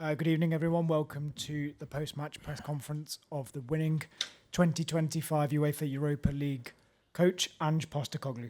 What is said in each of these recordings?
Good evening, everyone. Welcome to the post-match press conference of the winning 2025 UEFA Europa League coach, Ange Postecoglou.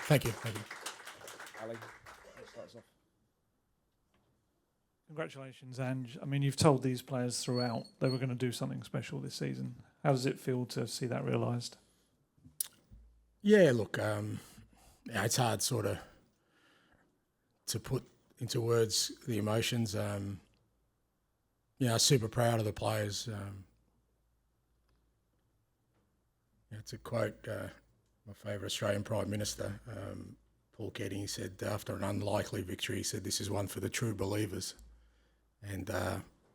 Thank you. Thank you. Ali, start us off. Congratulations, Ange. I mean, you've told these players throughout they were going to do something special this season. How does it feel to see that realised? Yeah, look, it's hard sort of to put into words the emotions. Super proud of the players. It's a quote, my favourite Australian Prime Minister, Paul Keating, he said, after an unlikely victory, he said, this is one for the true believers. And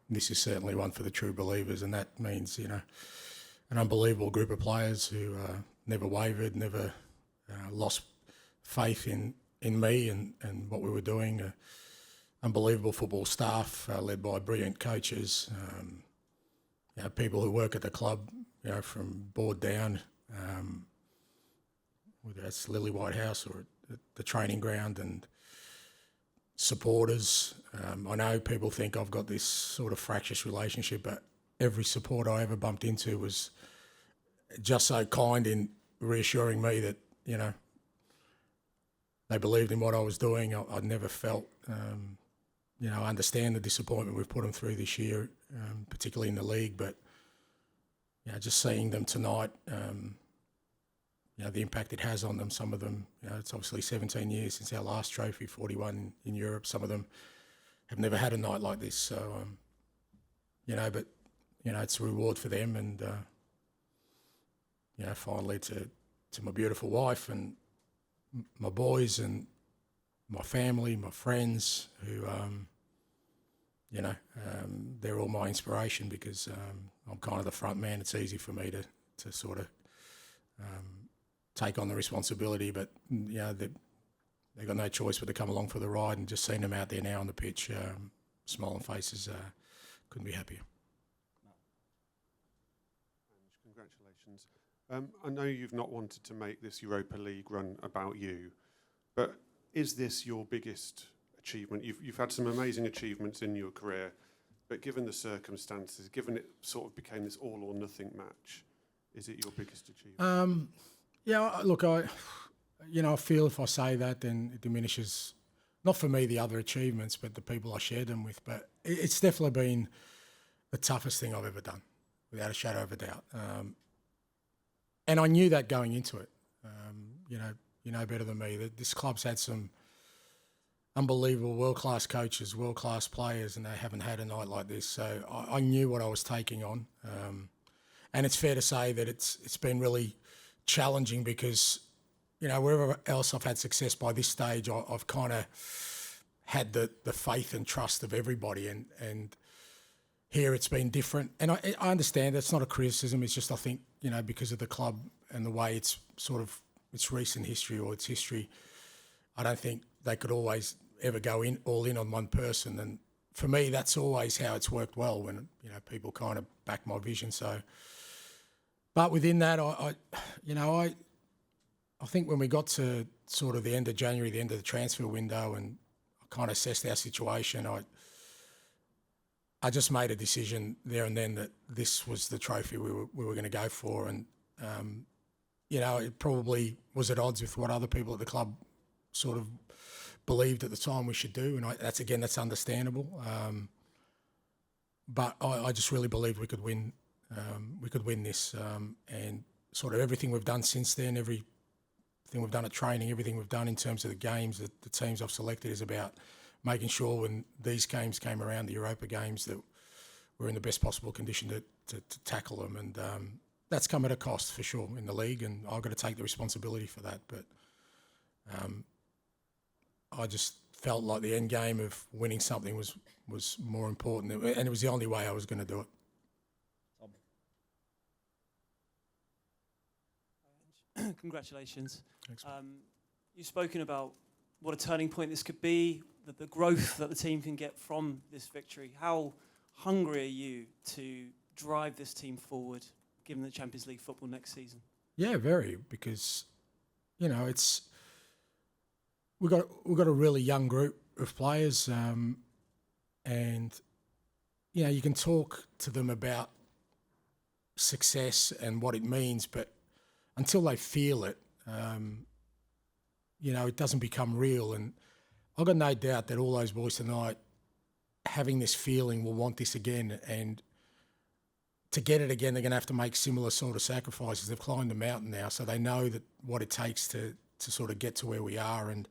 this is certainly one for the true believers. And that means, an unbelievable group of players who never wavered, never lost faith in me and what we were doing. Unbelievable football staff led by brilliant coaches. People who work at the club, from board down, whether that's Lily White House or at the training ground, and supporters. I know people think I've got this sort of fractious relationship, but every supporter I ever bumped into was just so kind in reassuring me that, they believed in what I was doing. I'd never felt, I understand the disappointment we've put them through this year, particularly in the league, but, just seeing them tonight, the impact it has on them. Some of them, it's obviously 17 years since our last trophy, 41 in Europe. Some of them have never had a night like this. So, it's a reward for them. And, finally to my beautiful wife and my boys and my family, my friends who, they're all my inspiration because I'm kind of the front man. It's easy for me to sort of take on the responsibility, but they've got no choice but to come along for the ride, and just seeing them out there now on the pitch, smiling faces, couldn't be happier. Congratulations. I know you've not wanted to make this Europa League run about you, but is this your biggest achievement? You've had some amazing achievements in your career, but given the circumstances, given it sort of became this all or nothing match, is it your biggest achievement? Look, I feel if I say that, then it diminishes, not for me, the other achievements, but the people I shared them with. But it's definitely been the toughest thing I've ever done, without a shadow of a doubt. And I knew that going into it. You know better than me that this club's had some unbelievable world-class coaches, world-class players, and they haven't had a night like this. So I knew what I was taking on. And it's fair to say that it's been really challenging because, wherever else I've had success by this stage, I've kind of had the faith and trust of everybody. And here it's been different. And I understand that's not a criticism. It's just, I think, because of the club and the way it's sort of its recent history or its history, I don't think they could always ever go all in on one person. And for me, that's always how it's worked well when, people kind of back my vision. So, but within that, I think when we got to sort of the end of January, the end of the transfer window, and I kind of assessed our situation, I just made a decision there and then that this was the trophy we were going to go for. And, it probably was at odds with what other people at the club sort of believed at the time we should do. And that's understandable. But I just really believed we could win. We could win this. And sort of everything we've done since then, everything we've done at training, everything we've done in terms of the games, the teams I've selected is about making sure when these games came around, the Europa games, that we're in the best possible condition to tackle them. And that's come at a cost for sure in the league, and I've got to take the responsibility for that. But I just felt like the end game of winning something was more important, and it was the only way I was going to do it. Congratulations. Thanks. You've spoken about what a turning point this could be, the growth that the team can get from this victory. How hungry are you to drive this team forward, given the Champions League football next season? Yeah, very, because, we've got a really young group of players, and you can talk to them about success and what it means, but until they feel it, it doesn't become real. And I've got no doubt that all those boys tonight, having this feeling, will want this again. And to get it again, they're going to have to make similar sort of sacrifices. They've climbed the mountain now, so they know that what it takes to sort of get to where we are. And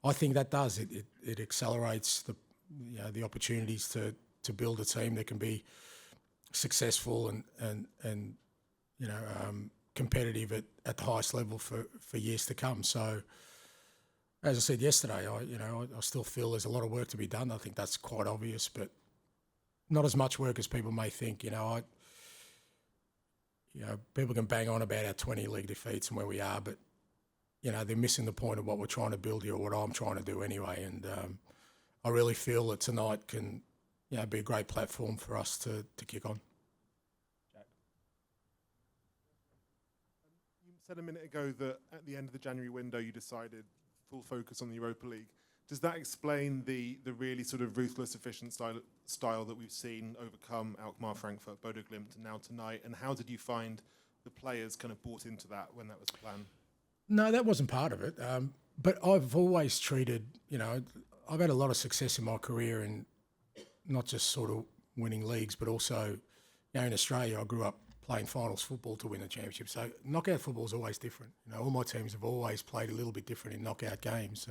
I think that does. It accelerates the opportunities to build a team that can be successful and competitive at the highest level for years to come. So, as I said yesterday, I still feel there's a lot of work to be done. I think that's quite obvious, but not as much work as people may think. People can bang on about our 20 league defeats and where we are, but they're missing the point of what we're trying to build here, or what I'm trying to do anyway. And I really feel that tonight can be a great platform for us to kick on. You said a minute ago that at the end of the January window you decided full focus on the Europa League. Does that explain the really sort of ruthless, efficient style that we've seen overcome Alkmaar, Frankfurt, Bodo Glimt, and now tonight? And how did you find the players kind of bought into that when that was the plan? No, that wasn't part of it. But I've always treated, I've had a lot of success in my career, and not just sort of winning leagues, but also, in Australia, I grew up playing finals football to win a championship. So knockout football is always different. All my teams have always played a little bit different in knockout games,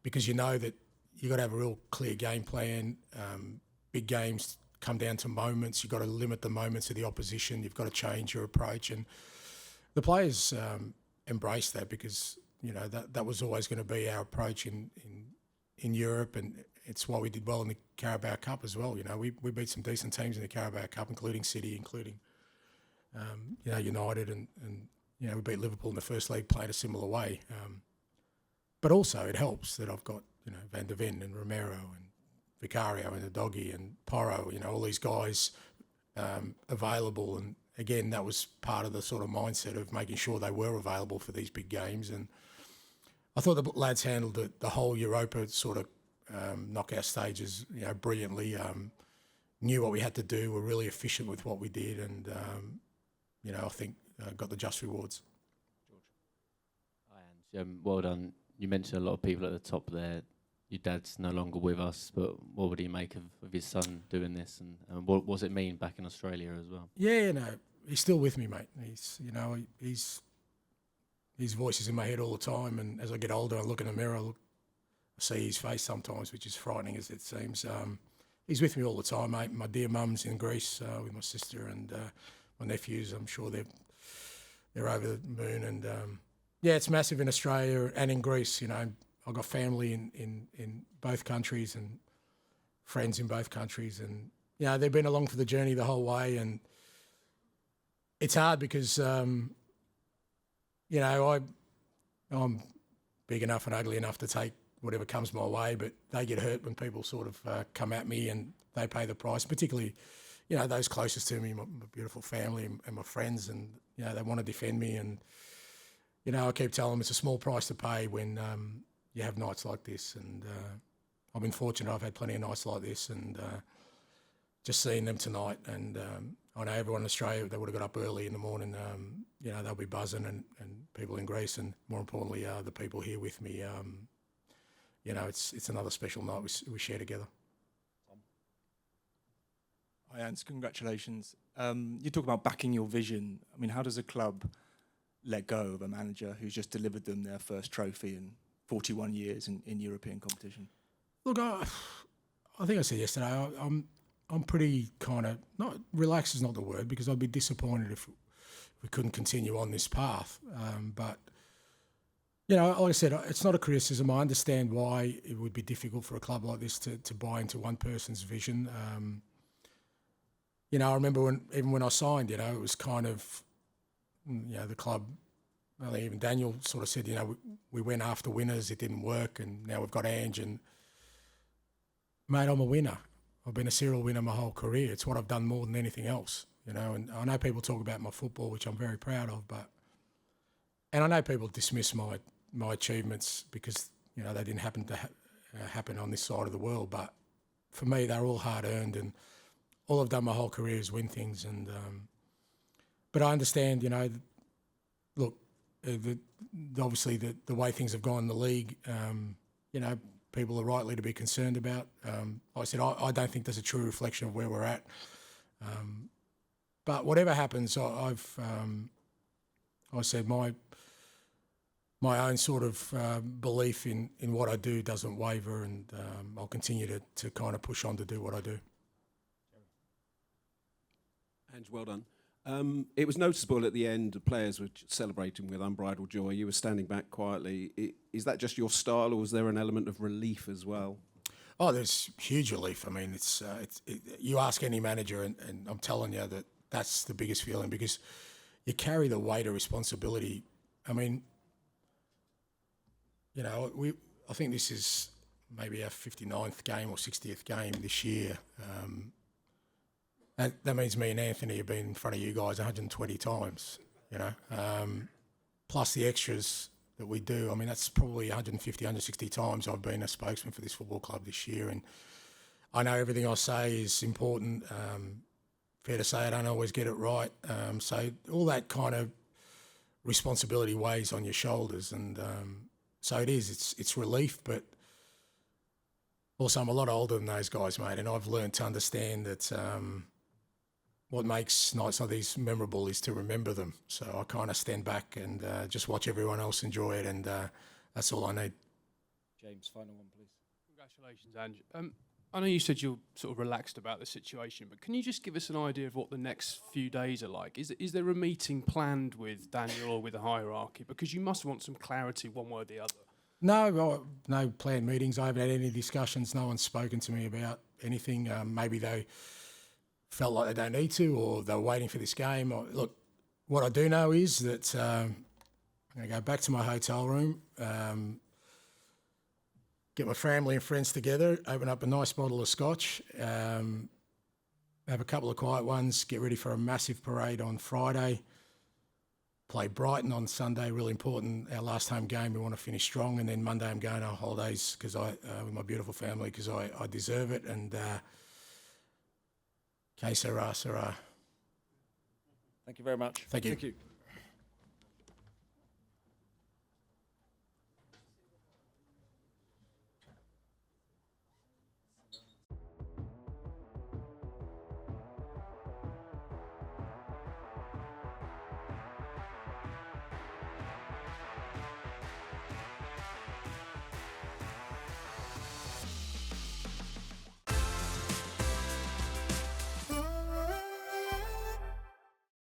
because you know that you've got to have a real clear game plan. Big games come down to moments. You've got to limit the moments of the opposition. You've got to change your approach. And the players embraced that, because, that was always going to be our approach in Europe, and it's why we did well in the Carabao Cup as well. We beat some decent teams in the Carabao Cup, including City, including United, and we beat Liverpool in the first leg, played a similar way. But also it helps that I've got Van der Ven and Romero and Vicario and Udogie and Porro, all these guys available. And again, that was part of the sort of mindset of making sure they were available for these big games. And I thought the lads handled the whole Europa sort of knockout stages, brilliantly. Knew what we had to do. Were really efficient with what we did, and I think got the just rewards. Hi, Ange. Well done. You mentioned a lot of people at the top there. Your dad's no longer with us, but what would he make of his son doing this, and what does it mean back in Australia as well? Yeah, no, he's still with me, mate. His voice is in my head all the time, and as I get older, I look in the mirror, I see his face sometimes, which is frightening as it seems. He's with me all the time, mate. My dear mum's in Greece with my sister, and my nephews. I'm sure they're over the moon, and it's massive in Australia and in Greece. I've got family in both countries and friends in both countries, and they've been along for the journey the whole way. And it's hard because I'm big enough and ugly enough to take whatever comes my way, but they get hurt when people sort of come at me, and they pay the price, particularly those closest to me, my beautiful family and my friends, and they want to defend me. And I keep telling them it's a small price to pay when you have nights like this. And I've been fortunate. I've had plenty of nights like this, and just seeing them tonight. And I know everyone in Australia, they would have got up early in the morning. They'll be buzzing, and people in Greece, and more importantly, the people here with me. It's another special night we share together. Hi, Ange. Congratulations. You talk about backing your vision. I mean, how does a club let go of a manager who's just delivered them their first trophy in 41 years in European competition? Look, I think I said yesterday, I'm pretty kind of, not relaxed is not the word, because I'd be disappointed if we couldn't continue on this path. But, like I said, it's not a criticism. I understand why it would be difficult for a club like this to buy into one person's vision. I remember even when I signed, it was kind of, the club, I think even Daniel sort of said, we went after winners, it didn't work, and now we've got Ange. And, mate, I'm a winner. I've been a serial winner my whole career. It's what I've done more than anything else, and I know people talk about my football, which I'm very proud of, and I know people dismiss my achievements because, they didn't happen to happen on this side of the world. But for me, they're all hard earned, and all I've done my whole career is win things. And but I understand, you know, look, obviously the way things have gone in the league, you know, people are rightly to be concerned about. Like I said, I don't think there's a true reflection of where we're at. But whatever happens, I said my own sort of belief in what I do doesn't waver, and I'll continue to kind of push on to do what I do. Ange, well done. It was noticeable at the end, the players were celebrating with unbridled joy. You were standing back quietly. Is that just your style, or was there an element of relief as well? Oh, there's huge relief. I mean, you ask any manager, and I'm telling you that's the biggest feeling, because you carry the weight of responsibility. I mean, you know, I think this is maybe our 59th game or 60th game this year. That means me and Anthony have been in front of you guys 120 times, you know, plus the extras that we do. I mean, that's probably 150, 160 times I've been a spokesman for this football club this year. And I know everything I say is important. Fair to say I don't always get it right. So all that kind of responsibility weighs on your shoulders. And so it is. It's relief, but also I'm a lot older than those guys, mate. And I've learned to understand that what makes nights like these memorable is to remember them. So I kind of stand back and just watch everyone else enjoy it, and that's all I need. James, final one, please. Congratulations, Ange. I know you said you're sort of relaxed about the situation, but can you just give us an idea of what the next few days are like? Is there a meeting planned with Daniel or with the hierarchy? Because you must want some clarity one way or the other. No planned meetings. I haven't had any discussions. No one's spoken to me about anything. Maybe they felt like they don't need to, or they were waiting for this game. Look, what I do know is that I'm going to go back to my hotel room, get my family and friends together, open up a nice bottle of scotch, have a couple of quiet ones, get ready for a massive parade on Friday, play Brighton on Sunday, really important, our last home game. We want to finish strong, and then Monday I'm going on holidays with my beautiful family, because I deserve it. And que sera, sera. Thank you very much. Thank you. Thank you.